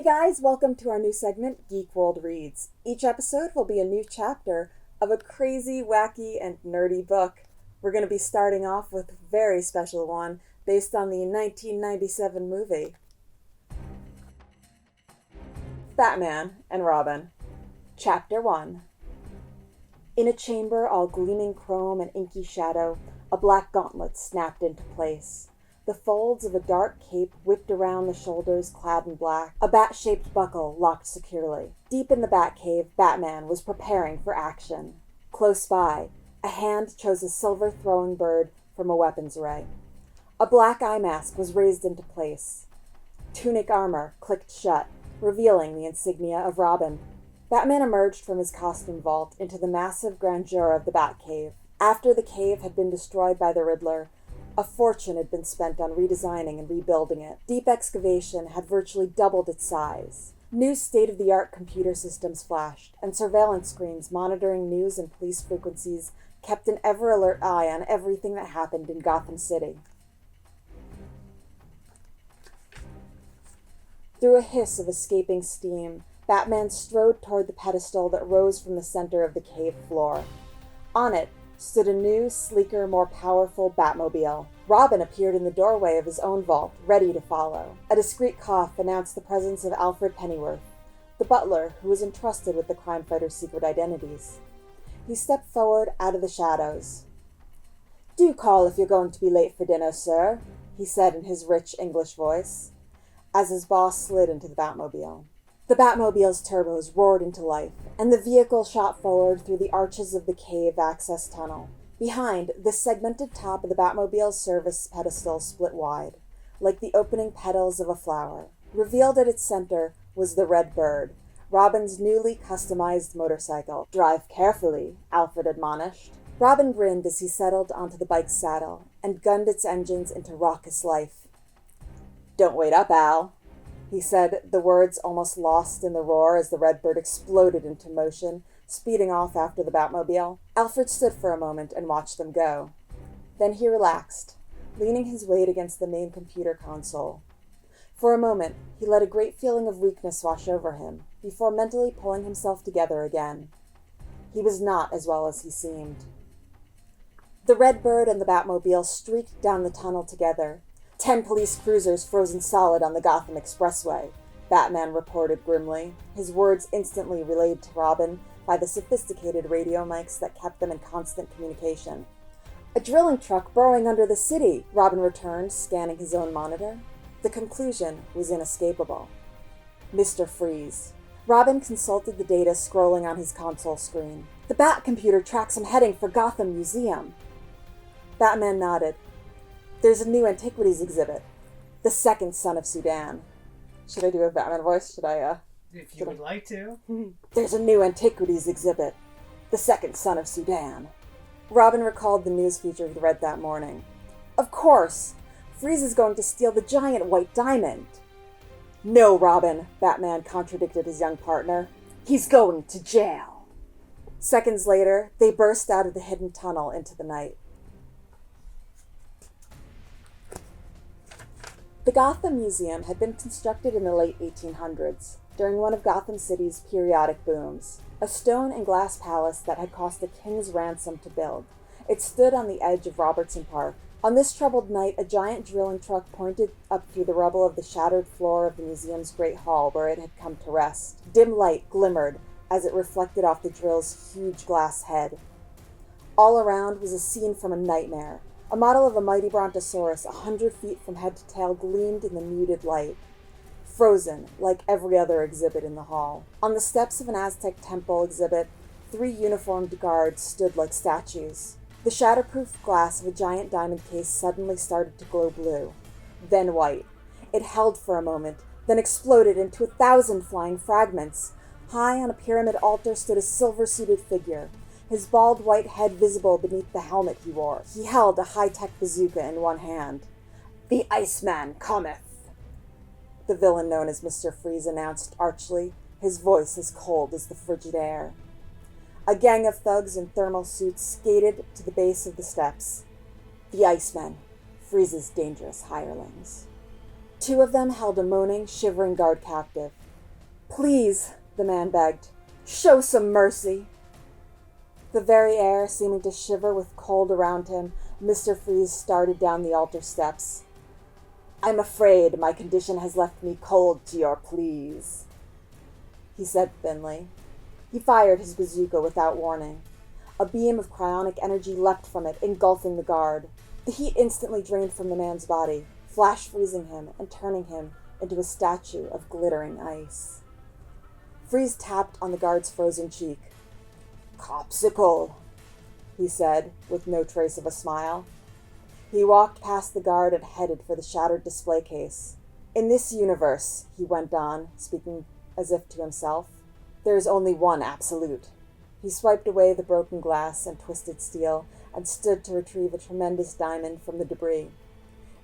Hey guys, welcome to our new segment, Geek World Reads. Each episode will be a new chapter of a crazy, wacky, and nerdy book. We're going to be starting off with a very special one based on the 1997 movie. Batman and Robin. Chapter 1. In a chamber all gleaming chrome and inky shadow, a black gauntlet snapped into place. The folds of a dark cape whipped around the shoulders clad in black, a bat-shaped buckle locked securely. Deep in the Batcave, Batman was preparing for action. Close by, a hand chose a silver throwing bird from a weapons array. A black eye mask was raised into place. Tunic armor clicked shut, revealing the insignia of Robin. Batman emerged from his costume vault into the massive grandeur of the Batcave. After the cave had been destroyed by the Riddler, a fortune had been spent on redesigning and rebuilding it. Deep excavation had virtually doubled its size. New state-of-the-art computer systems flashed, and surveillance screens monitoring news and police frequencies kept an ever-alert eye on everything that happened in Gotham City. Through a hiss of escaping steam, Batman strode toward the pedestal that rose from the center of the cave floor. On it stood a new, sleeker, more powerful Batmobile. Robin appeared in the doorway of his own vault, ready to follow. A discreet cough announced the presence of Alfred Pennyworth, the butler who was entrusted with the crime fighter's secret identities. He stepped forward out of the shadows. "Do call if you're going to be late for dinner, sir," he said in his rich English voice, as his boss slid into the Batmobile. The Batmobile's turbos roared into life, and the vehicle shot forward through the arches of the cave access tunnel. Behind, the segmented top of the Batmobile's service pedestal split wide, like the opening petals of a flower. Revealed at its center was the Red Bird, Robin's newly customized motorcycle. "Drive carefully," Alfred admonished. Robin grinned as he settled onto the bike's saddle and gunned its engines into raucous life. "Don't wait up, Al," he said, the words almost lost in the roar as the Red Bird exploded into motion, speeding off after the Batmobile. Alfred stood for a moment and watched them go. Then he relaxed, leaning his weight against the main computer console. For a moment, he let a great feeling of weakness wash over him, before mentally pulling himself together again. He was not as well as he seemed. The Red Bird and the Batmobile streaked down the tunnel together. 10 police cruisers frozen solid on the Gotham Expressway, Batman reported grimly, his words instantly relayed to Robin by the sophisticated radio mics that kept them in constant communication. "A drilling truck burrowing under the city," Robin returned, scanning his own monitor. The conclusion was inescapable. Mr. Freeze. Robin consulted the data scrolling on his console screen. "The Bat computer tracks him heading for Gotham Museum." Batman nodded. "There's a new antiquities exhibit. The second son of Sudan." Should I do a Batman voice? If you would like to. "There's a new antiquities exhibit. The second son of Sudan." Robin recalled the news feature he read that morning. "Of course! Freeze is going to steal the giant white diamond." "No, Robin," Batman contradicted his young partner. "He's going to jail." Seconds later, they burst out of the hidden tunnel into the night. The Gotham Museum had been constructed in the late 1800s, during one of Gotham City's periodic booms, a stone and glass palace that had cost a king's ransom to build. It stood on the edge of Robertson Park. On this troubled night, a giant drilling truck pointed up through the rubble of the shattered floor of the museum's great hall where it had come to rest. Dim light glimmered as it reflected off the drill's huge glass head. All around was a scene from a nightmare. A model of a mighty brontosaurus 100 feet from head to tail gleamed in the muted light, frozen like every other exhibit in the hall. On the steps of an Aztec temple exhibit, 3 uniformed guards stood like statues. The shatterproof glass of a giant diamond case suddenly started to glow blue, then white. It held for a moment, then exploded into 1,000 flying fragments. High on a pyramid altar stood a silver-suited figure, his bald white head visible beneath the helmet he wore. He held a high-tech bazooka in one hand. "The Iceman cometh," the villain known as Mr. Freeze announced archly, his voice as cold as the frigid air. A gang of thugs in thermal suits skated to the base of the steps. The Icemen, Freeze's dangerous hirelings. 2 of them held a moaning, shivering guard captive. Please, the man begged. Show some mercy. The very air seeming to shiver with cold around him, Mr. Freeze started down the altar steps. I'm afraid my condition has left me cold to your pleas, he said thinly. He fired his bazooka without warning. A beam of cryonic energy leapt from it, engulfing the guard. The heat instantly drained from the man's body, flash freezing him and turning him into a statue of glittering ice. Freeze tapped on the guard's frozen cheek. Copsicle, he said, with no trace of a smile. He walked past the guard and headed for the shattered display case. In this universe, he went on, speaking as if to himself, there is only one absolute. He swiped away the broken glass and twisted steel and stood to retrieve a tremendous diamond from the debris.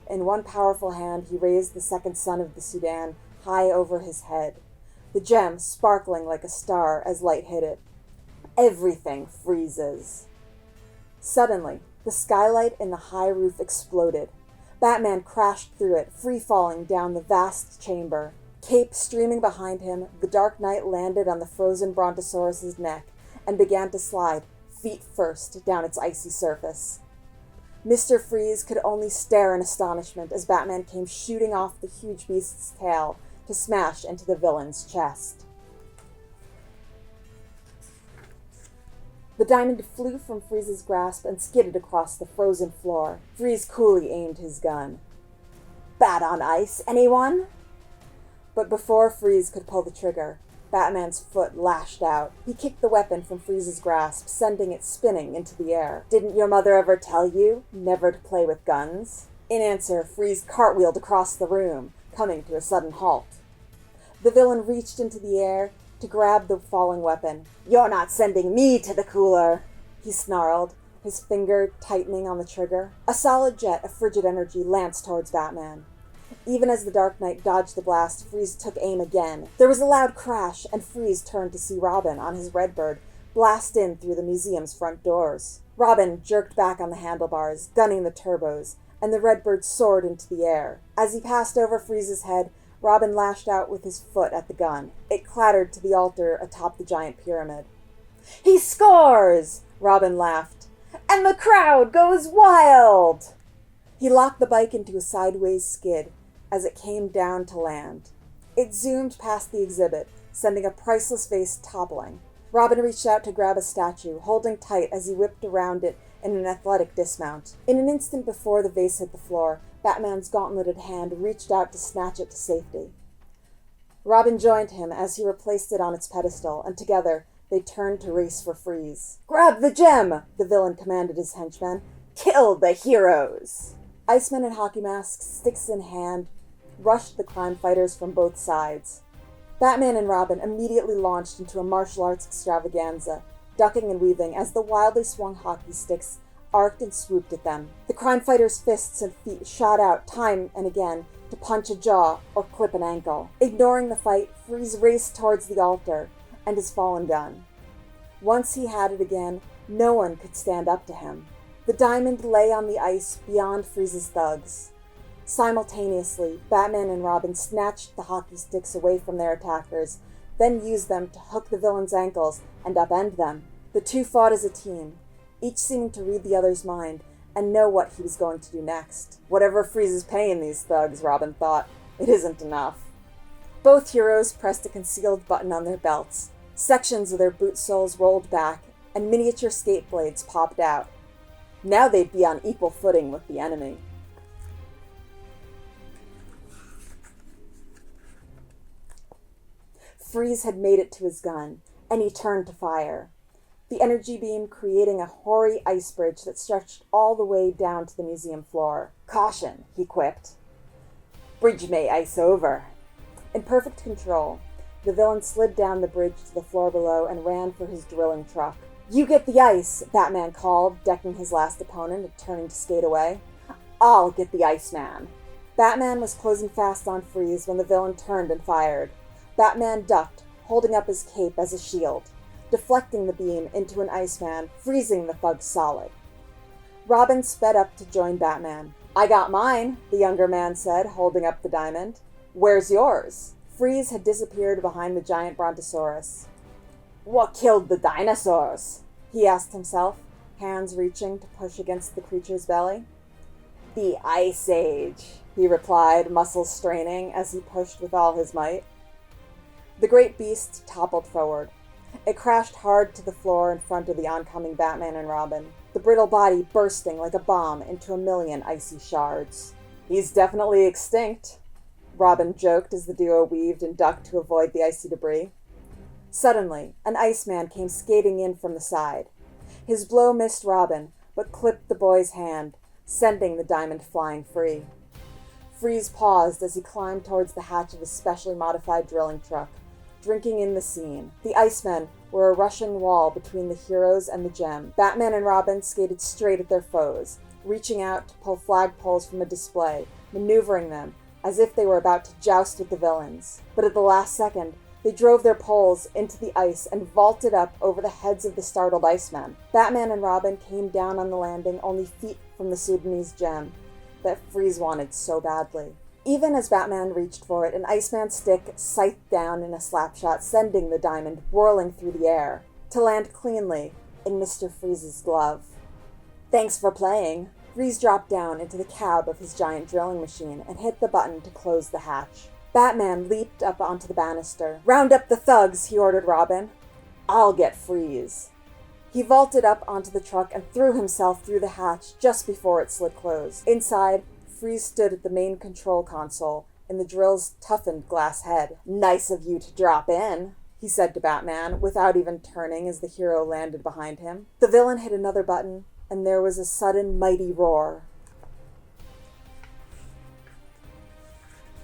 In one powerful hand, he raised the second sun of the Sudan high over his head, the gem sparkling like a star as light hit it. Everything freezes. Suddenly, the skylight in the high roof exploded. Batman crashed through it, free-falling down the vast chamber. Cape streaming behind him, the Dark Knight landed on the frozen Brontosaurus's neck and began to slide, feet first, down its icy surface. Mr. Freeze could only stare in astonishment as Batman came shooting off the huge beast's tail to smash into the villain's chest. The diamond flew from Freeze's grasp and skidded across the frozen floor. Freeze coolly aimed his gun. Bat on ice, anyone? But before Freeze could pull the trigger, Batman's foot lashed out. He kicked the weapon from Freeze's grasp, sending it spinning into the air. Didn't your mother ever tell you never to play with guns? In answer, Freeze cartwheeled across the room, coming to a sudden halt. The villain reached into the air to grab the falling weapon. You're not sending me to the cooler, he snarled, his finger tightening on the trigger. A solid jet of frigid energy lanced towards Batman. Even as the Dark Knight dodged the blast, Freeze took aim again. There was a loud crash, and Freeze turned to see Robin on his Redbird blast in through the museum's front doors. Robin jerked back on the handlebars, gunning the turbos, and the Redbird soared into the air. As he passed over Freeze's head, Robin lashed out with his foot at the gun. It clattered to the altar atop the giant pyramid. He scores! Robin laughed. And the crowd goes wild! He locked the bike into a sideways skid as it came down to land. It zoomed past the exhibit, sending a priceless vase toppling. Robin reached out to grab a statue, holding tight as he whipped around it in an athletic dismount. In an instant before the vase hit the floor, Batman's gauntleted hand reached out to snatch it to safety. Robin joined him as he replaced it on its pedestal, and together they turned to race for Freeze. Grab the gem! The villain commanded his henchmen. Kill the heroes! Icemen in hockey masks, sticks in hand, rushed the crime fighters from both sides. Batman and Robin immediately launched into a martial arts extravaganza, ducking and weaving as the wildly swung hockey sticks arced and swooped at them. The crime fighters' fists and feet shot out time and again to punch a jaw or clip an ankle. Ignoring the fight, Freeze raced towards the altar and his fallen gun. Once he had it again, no one could stand up to him. The diamond lay on the ice beyond Freeze's thugs. Simultaneously, Batman and Robin snatched the hockey sticks away from their attackers, then used them to hook the villain's ankles and upend them. The two fought as a team, each seeming to read the other's mind and know what he was going to do next. Whatever Freeze is paying these thugs, Robin thought, it isn't enough. Both heroes pressed a concealed button on their belts. Sections of their boot soles rolled back, and miniature skate blades popped out. Now they'd be on equal footing with the enemy. Freeze had made it to his gun, and he turned to fire, the energy beam creating a hoary ice bridge that stretched all the way down to the museum floor. Caution, he quipped. Bridge may ice over. In perfect control, the villain slid down the bridge to the floor below and ran for his drilling truck. You get the ice, Batman called, decking his last opponent and turning to skate away. I'll get the Iceman. Batman was closing fast on Freeze when the villain turned and fired. Batman ducked, holding up his cape as a shield, deflecting the beam into an Iceman, freezing the thug solid. Robin sped up to join Batman. I got mine, the younger man said, holding up the diamond. Where's yours? Freeze had disappeared behind the giant brontosaurus. "What killed the dinosaurs?" he asked himself, hands reaching to push against the creature's belly. "The Ice Age," he replied, muscles straining as he pushed with all his might. The great beast toppled forward. It crashed hard to the floor in front of the oncoming Batman and Robin, the brittle body bursting like a bomb into a million icy shards. "He's definitely extinct," Robin joked as the duo weaved and ducked to avoid the icy debris. Suddenly, an Iceman came skating in from the side. His blow missed Robin, but clipped the boy's hand, sending the diamond flying free. Freeze paused as he climbed towards the hatch of his specially modified drilling truck, drinking in the scene. The Icemen were a rushing wall between the heroes and the gem. Batman and Robin skated straight at their foes, reaching out to pull flagpoles from a display, maneuvering them as if they were about to joust with the villains. But at the last second, they drove their poles into the ice and vaulted up over the heads of the startled Icemen. Batman and Robin came down on the landing only feet from the Sudanese gem that Freeze wanted so badly. Even as Batman reached for it, an Iceman's stick scythed down in a slapshot, sending the diamond whirling through the air, to land cleanly in Mr. Freeze's glove. "Thanks for playing." Freeze dropped down into the cab of his giant drilling machine and hit the button to close the hatch. Batman leaped up onto the banister. "Round up the thugs," he ordered Robin. "I'll get Freeze." He vaulted up onto the truck and threw himself through the hatch just before it slid closed. Inside, Freeze stood at the main control console in the drill's toughened glass head. "Nice of you to drop in," he said to Batman, without even turning as the hero landed behind him. The villain hit another button, and there was a sudden mighty roar.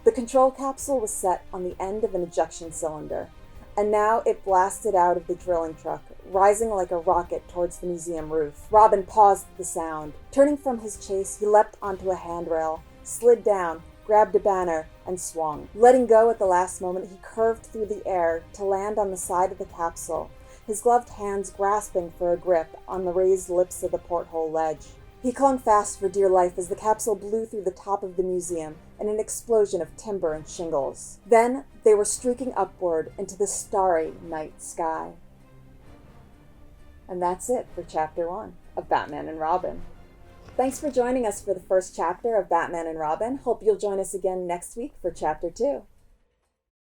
The control capsule was set on the end of an ejection cylinder, and now it blasted out of the drilling truck, rising like a rocket towards the museum roof. Robin paused at the sound. Turning from his chase, he leapt onto a handrail, slid down, grabbed a banner, and swung. Letting go at the last moment, he curved through the air to land on the side of the capsule, his gloved hands grasping for a grip on the raised lips of the porthole ledge. He clung fast for dear life as the capsule blew through the top of the museum in an explosion of timber and shingles. Then they were streaking upward into the starry night sky. And that's it for Chapter 1 of Batman and Robin. Thanks for joining us for the first chapter of Batman and Robin. Hope you'll join us again next week for Chapter 2.